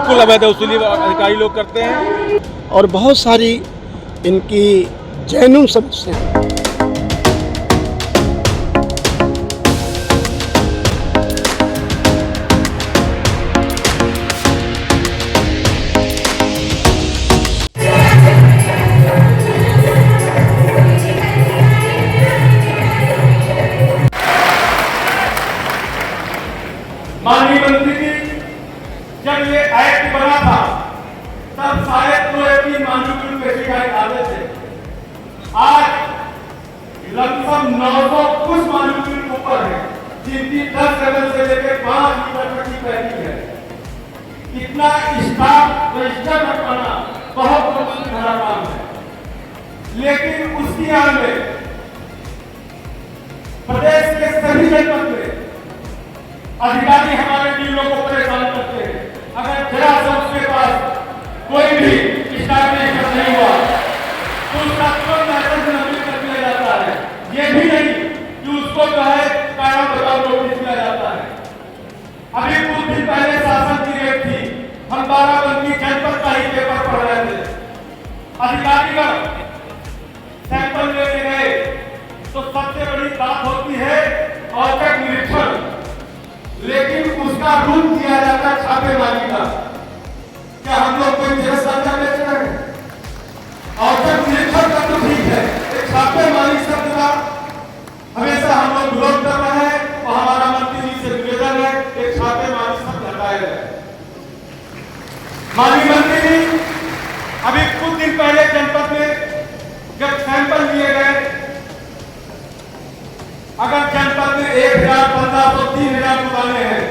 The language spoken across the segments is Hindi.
बिल्कुल अवैध वसूली अधिकारी लोग करते हैं और बहुत सारी इनकी जैनुन समस्या। माननीय मंत्री जी, जब ये एक्ट बना था तब शायद 2-3 माननीय पेशिकाएं आते थे। आज लगभग 900 कुछ माननीय ऊपर है, जिनकी 10 लेवल से लेकर 5 लीटर तक की पैकिंग है। इतना स्टाफ रजिस्टर रखवाना बहुत बड़ा काम है, लेकिन उसकी आड़ में प्रदेश के सभी जनपद में अधिकारी हमारे डीलरों को परेशान करते हैं। अगर जरा सा उसके पास कोई भी स्टार्टिंग नहीं हुआ तो उसका तुरंत लाइसेंस नकली कर दिया जाता है। ये भी नहीं कि उसको जो है कारण बताओ नोटिस दिया जाता है। अभी कुछ दिन पहले शासन की रेट थी, हम बाराबंकी जनपद का ही पेपर पढ़ रहे थे। अधिकारीगण सैंपल लेने गए तो सबसे बड़ी बात होती है औचक निरीक्षण, लेकिन उसका रूप दिया जाता है छापेमारी का। क्या हम लोग कोई जगह साझा बेच रहे हैं? औचक निरीक्षण का तो ठीक है, एक छापेमारी शब्द का हमेशा हम लोग विरोध कर रहे हैं और हमारा मंत्री जी से निवेदन है एक छापेमारी शब्द हटाया जाए। माननीय मंत्री जी, अभी कुछ दिन पहले जनपद में जब सैंपल लिए गए, अगर जनपद में 1000, 1500, 3000 दुकानें हैं,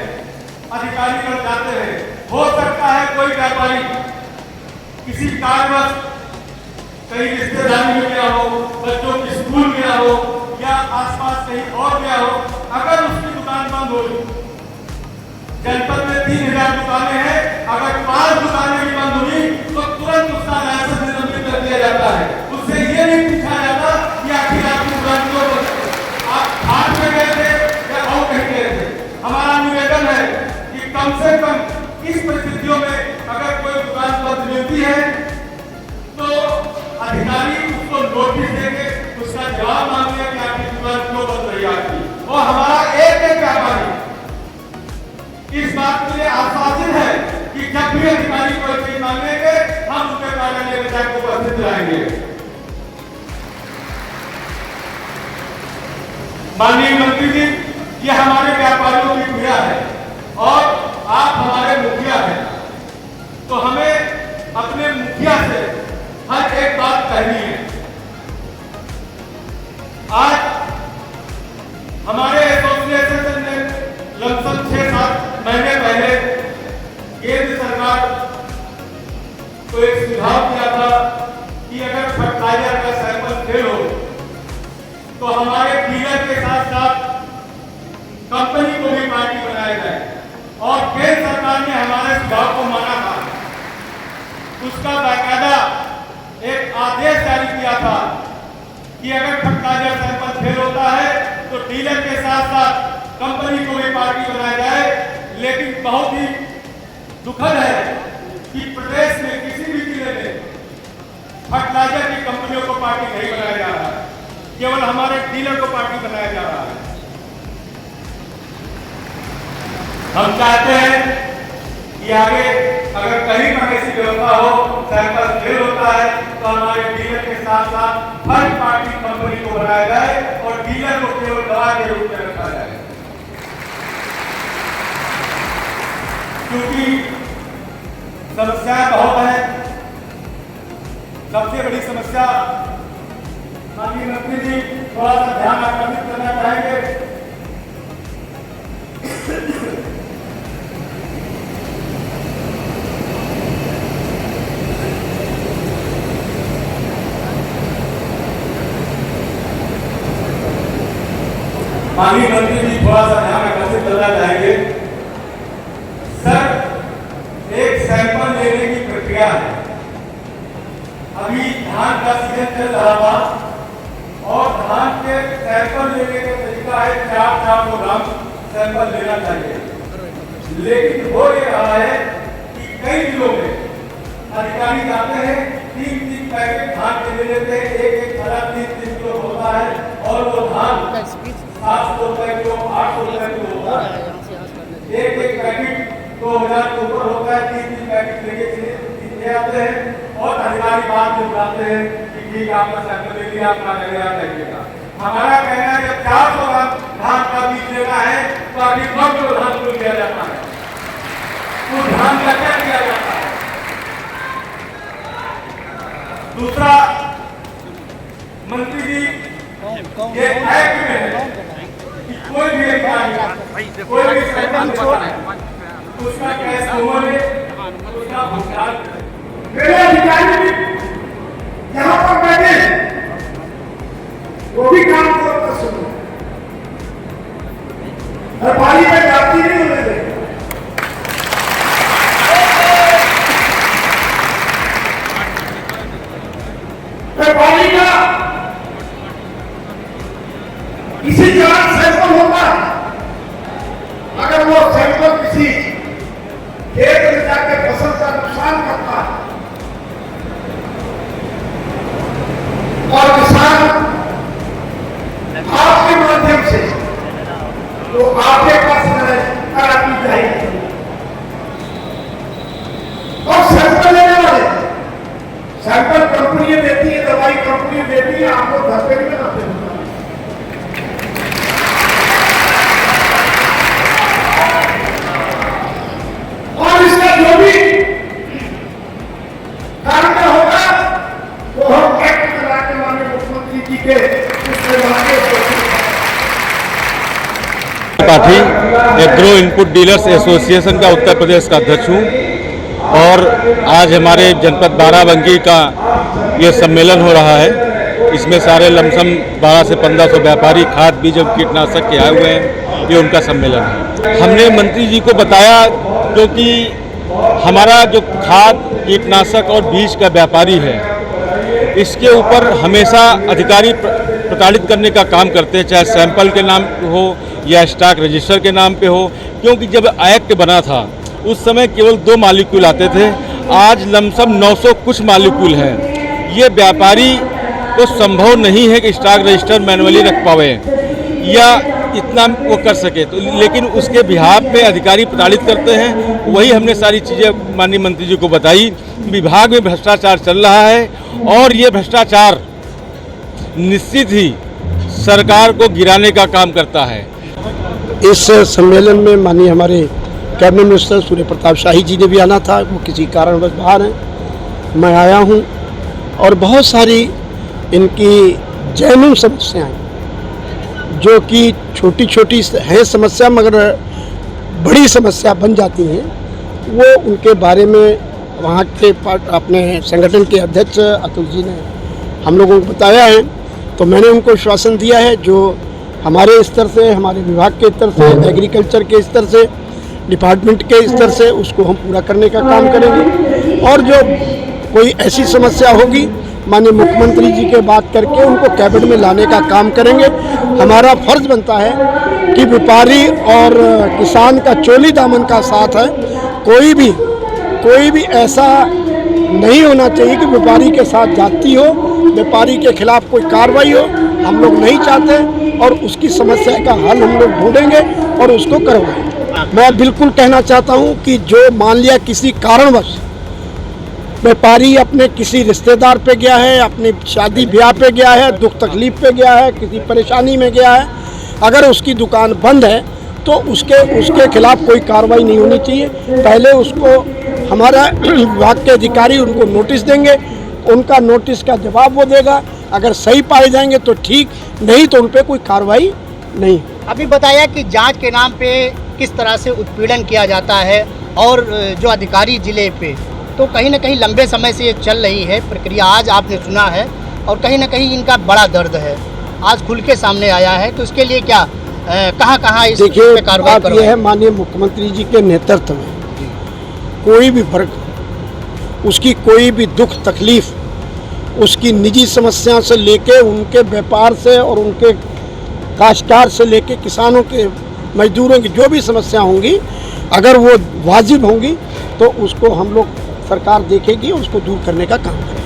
अधिकारी कर जाते हैं। हो सकता है कोई व्यापारी किसी कारणवश कहीं रिश्तेदारी में गया हो, बच्चों के स्कूल गया हो या आसपास कहीं और गया हो, अगर उसकी दुकान बंद हो, जनपद में 3000 दुकानें हैं, अगर 5 दुकानें भी बंद हुई तो तुरंत उसका लाइसेंस निलंबित कर दिया जाता है। उससे ये नहीं पूछा जाता कि आखिर आपकी दुकान क्यों आप हाथ में गए थे या और कहीं गए थे। हमारा निवेदन है कि कम से कम इस परिस्थितियों में अगर कोई दुकान बंद मिलती है तो अधिकारी उसको नोटिस देके उसका जवाब मांगे कि आपकी दुकान क्यों बंद रही आपकी। और हमारा एक व्यापारी इस बात के लिए आश्वासित है कि जब भी अधिकारी कोई चीज मांगेंगे हम उनके कार्यालय में जाकर उपस्थित रहेंगे। माननीय मंत्री जी, ये हमारे व्यापारियों की पीड़ा है और आप हमारे मुखिया हैं, तो हमें अपने मुखिया से हर एक बात कहनी है। आज हमारे एसोसिएशन ने लमसम 6-7 महीने पहले केंद्र सरकार को एक सुझाव दिया था कि अगर फर्टिलाइजर का सैंपल फेल हो तो हमारे डीलर के साथ साथ कंपनी को भी पार्टी बनाया जाए। और केंद्र सरकार ने हमारे सुझाव को माना था, उसका बाकायदा एक आदेश जारी किया था कि अगर फर्टिलाइजर सैंपल फेल होता है तो डीलर के साथ साथ कंपनी को भी पार्टी बनाया जाए। लेकिन बहुत ही दुखद है कि प्रदेश में किसी भी जिले में फर्टिलाइजर की कंपनियों को पार्टी नहीं बनाया जा रहा है, केवल हमारे डीलर को पार्टी बनाया जा रहा है। हम चाहते हैं कि आगे अगर कहीं पर ऐसी व्यवस्था हो, सैंपल फेल होता है तो हमारे डीलर के साथ साथ थर्ड पार्टी कंपनी को बनाया जाए और डीलर को केवल दवा के रूप में रखा जाए। क्योंकि समस्याएं बहुत है। सबसे बड़ी समस्या माननीय मंत्री जी थोड़ा सा ध्यान आकर्षित करना चाहेंगे। माननीय मंत्री जी थोड़ा सा ध्यान आकर्षित करना चाहेंगे। सर, एक सैंपल लेने की प्रक्रिया है। अभी धान का सीजन चल रहा था और धान के सैंपल लेने का तरीका है 400 ग्राम सैंपल लेना चाहिए। लेकिन हो ये रहा है कि कई जिलों में अधिकारी जाते हैं, 3-3 पैकेट धान के ले लेते हैं, एक थैला 3-3 किलो होता है और वो धान 700 रुपए किलो, 800 रुपए किलो होता है। एक पैकेट 2000 के ऊपर होता है, 3-3 पैकेट लेके ले आते हैं और अधिकारी बाद में बुलाते हैं कि ठीक आपका सैंपल ले लिया, अपना ले लिया जाइएगा। हमारा कहना है जब 400 ग्राम धान का बीज लेना है तो अभी 9 किलो धान को लिया जाता है। उस धान का क्या किया जाता है? दूसरा, मंत्री जी ये एक्ट में है कि कोई भी अधिकारी कोई भी सरपंच को उसका कैश होने उसका भुगतान करे। मेरे अधिकारी भी यहाँ पर बैठे वो भी काम को सुनो, व्यापारी में जाती नहीं होने देंगे। व्यापारी का किसी जगह सैंपल होता है, अगर वो सैंपल किसी खेत में जाकर फसल का नुकसान करता है और किसान आपके माध्यम से तो आपके पास करानी चाहिए और सैंपल लेने वाले सैंपल कंपनी देती है, दवाई कंपनी देती है, आपको घर पे भी बनाते हैं। और इसका जो भी कार्य होगा वो हम एक्ट करा के माननीय मुख्यमंत्री जी के पाठी एग्रो इनपुट डीलर्स एसोसिएशन का उत्तर प्रदेश का अध्यक्ष हूँ और आज हमारे जनपद बाराबंकी का ये सम्मेलन हो रहा है। इसमें सारे लमसम 1200 से 1500 व्यापारी खाद बीज और कीटनाशक के आए हुए हैं। ये उनका सम्मेलन है। हमने मंत्री जी को बताया क्योंकि हमारा जो खाद कीटनाशक और बीज का व्यापारी है इसके ऊपर हमेशा अधिकारी प्रताड़ित करने का काम करते हैं, चाहे सैंपल के नाम पे हो या स्टॉक रजिस्टर के नाम पे हो। क्योंकि जब एक्ट बना था उस समय केवल 2 मालिक्यूल आते थे, आज लमसम 900 कुछ मालिक्यूल हैं। ये व्यापारी को संभव नहीं है कि स्टॉक रजिस्टर मैनुअली रख पावे या इतना वो कर सके, तो लेकिन उसके बिहाफ में अधिकारी प्रताड़ित करते हैं। वही हमने सारी चीज़ें माननीय मंत्री जी को बताई। विभाग में भ्रष्टाचार चल रहा है और ये भ्रष्टाचार निश्चित ही सरकार को गिराने का काम करता है। इस सम्मेलन में माननीय हमारे कैबिनेट मिनिस्टर सूर्य प्रताप शाही जी ने भी आना था, वो किसी कारणवश बाहर हैं। मैं आया हूँ और बहुत सारी इनकी जैनुन समस्याएं जो कि छोटी छोटी हैं समस्या मगर बड़ी समस्या बन जाती हैं, वो उनके बारे में वहाँ के अपने संगठन के अध्यक्ष अतुल जी ने हम लोगों को बताया है। तो मैंने उनको आश्वासन दिया है जो हमारे स्तर से, हमारे विभाग के स्तर से, एग्रीकल्चर के स्तर से, डिपार्टमेंट के स्तर से उसको हम पूरा करने का काम करेंगे। और जो कोई ऐसी समस्या होगी माननीय मुख्यमंत्री जी के बात करके उनको कैबिनेट में लाने का काम करेंगे। हमारा फर्ज बनता है कि व्यापारी और किसान का चोली दामन का साथ है। कोई भी ऐसा नहीं होना चाहिए कि व्यापारी के साथ जाती हो, व्यापारी के खिलाफ कोई कार्रवाई हो, हम लोग नहीं चाहते और उसकी समस्या का हल हम लोग ढूंढेंगे और उसको करवाएंगे। मैं बिल्कुल कहना चाहता हूं कि जो मान लिया किसी कारणवश व्यापारी अपने किसी रिश्तेदार पे गया है, अपनी शादी ब्याह पे गया है, दुख तकलीफ पे गया है, किसी परेशानी में गया है, अगर उसकी दुकान बंद है तो उसके खिलाफ कोई कार्रवाई नहीं होनी चाहिए। पहले उसको हमारा विभाग के अधिकारी उनको नोटिस देंगे, उनका नोटिस का जवाब वो देगा। अगर सही पाए जाएंगे तो ठीक, नहीं तो उन पर कोई कार्रवाई नहीं। अभी बताया कि जांच के नाम पे किस तरह से उत्पीड़न किया जाता है और जो अधिकारी जिले पे, तो कहीं ना कहीं लंबे समय से ये चल रही है प्रक्रिया। आज आपने सुना है और कहीं ना कहीं इनका बड़ा दर्द है, आज खुल के सामने आया है। तो इसके लिए क्या कहाँ इस देखिए, बात यह है माननीय मुख्यमंत्री जी के नेतृत्व में कोई भी वर्ग, उसकी कोई भी दुख तकलीफ, उसकी निजी समस्या से लेके उनके व्यापार से और उनके काश्तकार से लेके किसानों के, मजदूरों की जो भी समस्या होंगी, अगर वो वाजिब होंगी तो उसको हम लोग सरकार देखेगी और उसको दूर करने का काम करेगी।